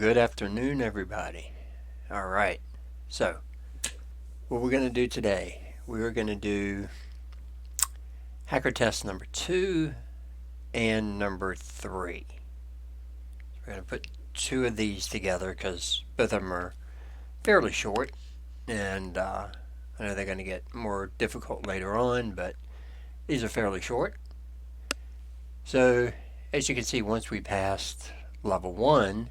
Good afternoon, everybody. All right, so what we're going to do today, we're going to do hacker test number 2 and number 3. We're going to put two of these together because both of them are fairly short, and I know they're going to get more difficult later on, but these are fairly short. So, as you can see, once we passed level 1,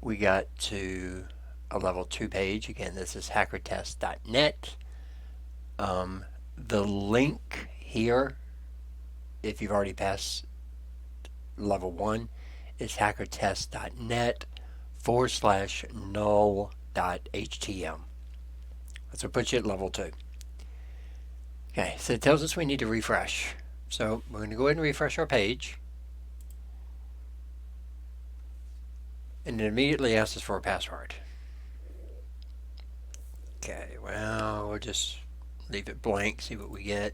we got to a level 2 page. Again, this is hackertest.net. The link here, if you've already passed level 1, is hackertest.net/null.htm. That's what puts you at level 2. Okay, so it tells us we need to refresh. So we're going to go ahead and refresh our page. And it immediately asks us for a password. Okay, well, we'll just leave it blank, see what we get.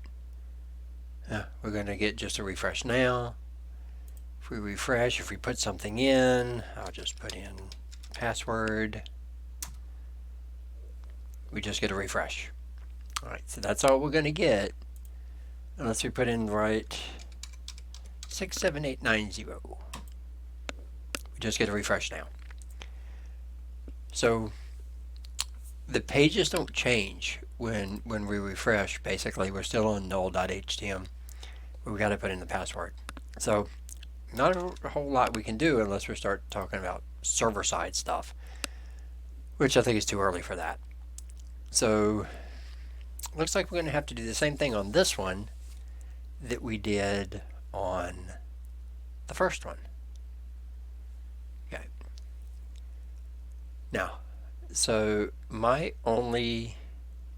We're going to get just a refresh now. If we refresh, if we put something in, I'll just put in password. We just get a refresh. Alright, so that's all we're going to get unless we put in right 67890. We just get a refresh now. So the pages don't change when we refresh. Basically, we're still on null.htm. We've got to put in the password. So not a whole lot we can do unless we start talking about server-side stuff, which I think is too early for that. So looks like we're going to have to do the same thing on this one that we did on the first one. Okay. Now, so my only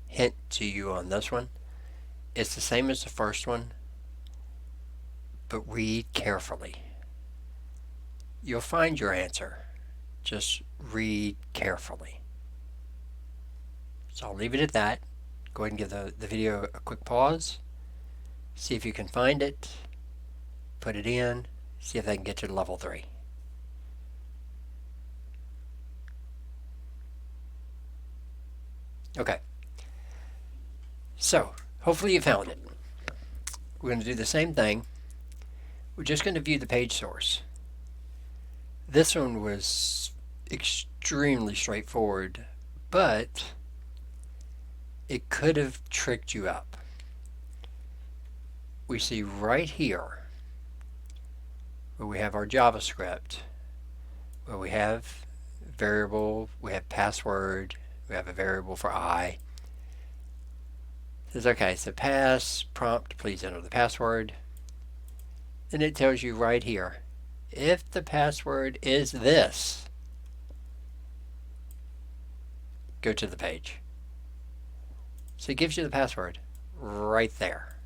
hint to you on this one is the same as the first one, but read carefully. You'll find your answer. Just read carefully. So I'll leave it at that. Go ahead and give the video a quick pause. See if you can find it. Put it in. See if they can get you to level 3. Okay. So, hopefully you found it. We're going to do the same thing. We're just going to view the page source. This one was extremely straightforward, but it could have tricked you up. We see right here where we have our JavaScript, where we have variable, we have password, we have a variable for I. It says, okay, so pass, prompt, please enter the password. Then it tells you right here, if the password is this, go to the page. So it gives you the password right there.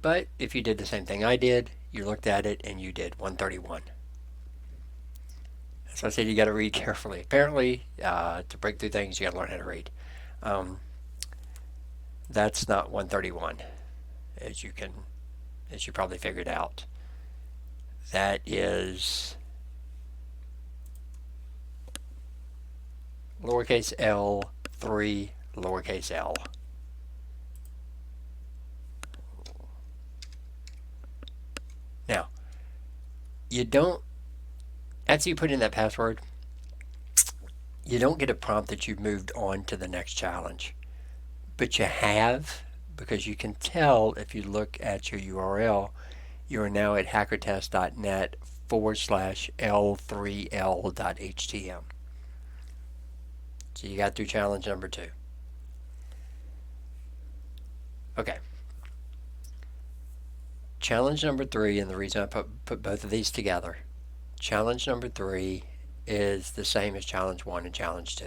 But if you did the same thing I did, you looked at it and you did 131. So I said you got to read carefully. Apparently, to break through things, you got to learn how to read. That's not 131, as you probably figured out. That is lowercase l 3 lowercase l. Now, you don't, after you put in that password, you don't get a prompt that you've moved on to the next challenge. But you have, because you can tell if you look at your URL, you are now at hackertest.net/l3l.htm. So you got through challenge number 2. Okay. Challenge number 3, and the reason I put both of these together, challenge number 3 is the same as challenge 1 and challenge 2.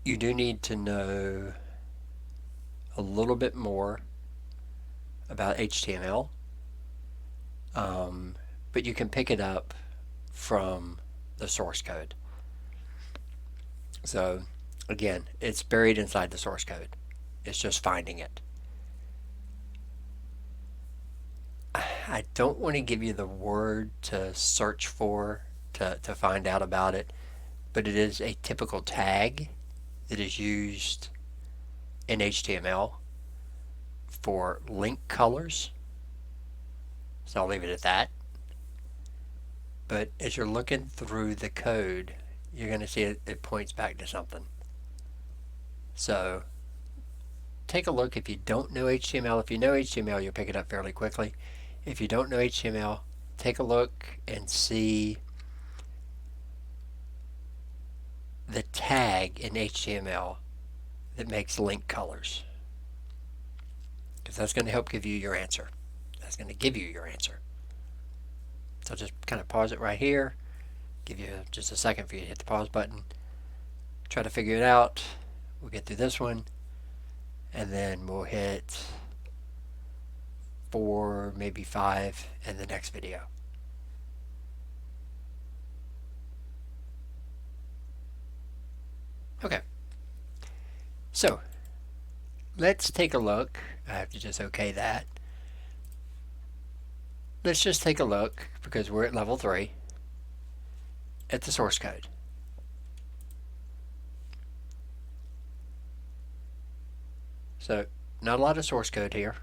You do need to know a little bit more about HTML, but you can pick it up from the source code. So again, it's buried inside the source code. It's just finding it. I don't want to give you the word to search for to find out about it, but it is a typical tag that is used in HTML for link colors. So I'll leave it at that. But as you're looking through the code, you're going to see it points back to something. So take a look if you don't know HTML. If you know HTML, you'll pick it up fairly quickly. If you don't know HTML, take a look and see the tag in HTML that makes link colors, because that's going to help give you your answer. That's going to give you your answer. So just kind of pause it right here, give you just a second for you to hit the pause button, try to figure it out. We'll get through this one, and then we'll hit 4, maybe 5 in the next video. Okay, so let's take a look. I have to just OK that. Let's just take a look, because we're at level 3, at the source code. So not a lot of source code here,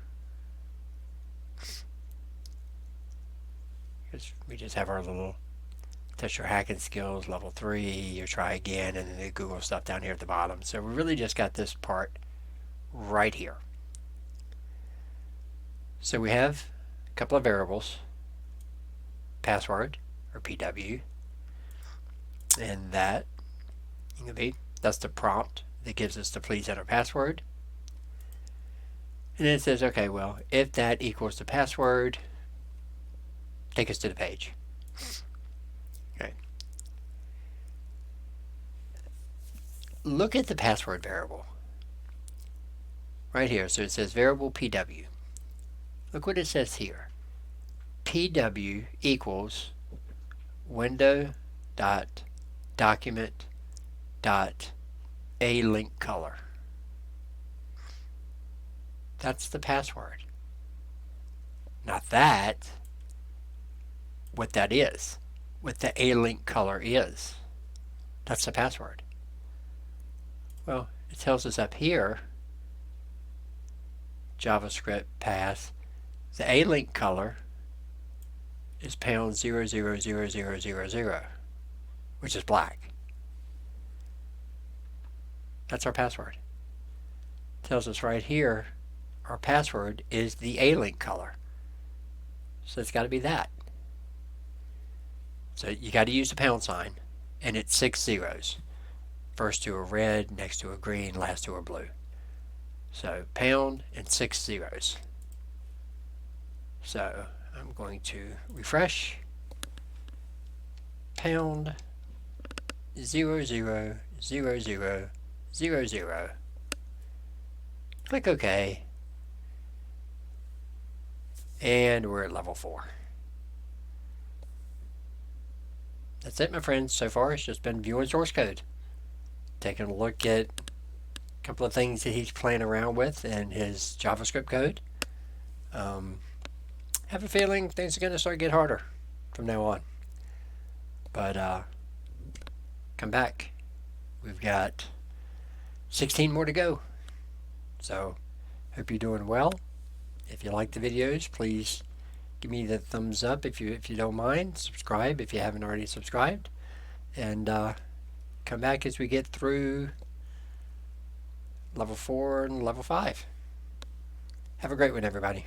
because we just have our little test your hacking skills, level 3, or try again, and then the Google stuff down here at the bottom. So we really just got this part right here. So we have a couple of variables, password, or PW, and that's the prompt that gives us the please enter password. And then it says, okay, well, if that equals the password, take us to the page. Okay. Look at the password variable right here. So it says variable PW. Look what it says here. PW equals window.document.aLinkColor. That's the password. Not that, what that is, what the aLinkColor is. That's the password. Well, it tells us up here, JavaScript path, the aLinkColor is #000000, which is black. That's our password. It tells us right here our password is the aLinkColor. So it's got to be that. So you got to use the £, and it's 6 zeros. First to a red, next to a green, last to a blue. So pound and 6 zeros. So I'm going to refresh. Pound 000000. Click OK. And we're at level 4. That's it, my friends. So far, it's just been viewing source code. Taking a look at a couple of things that he's playing around with in his JavaScript code. Have a feeling things are going to start to get harder from now on. But come back. We've got 16 more to go. So, hope you're doing well. If you like the videos, please give me the thumbs up if you don't mind. Subscribe if you haven't already subscribed. And come back as we get through level 4 and level 5. Have a great one, everybody.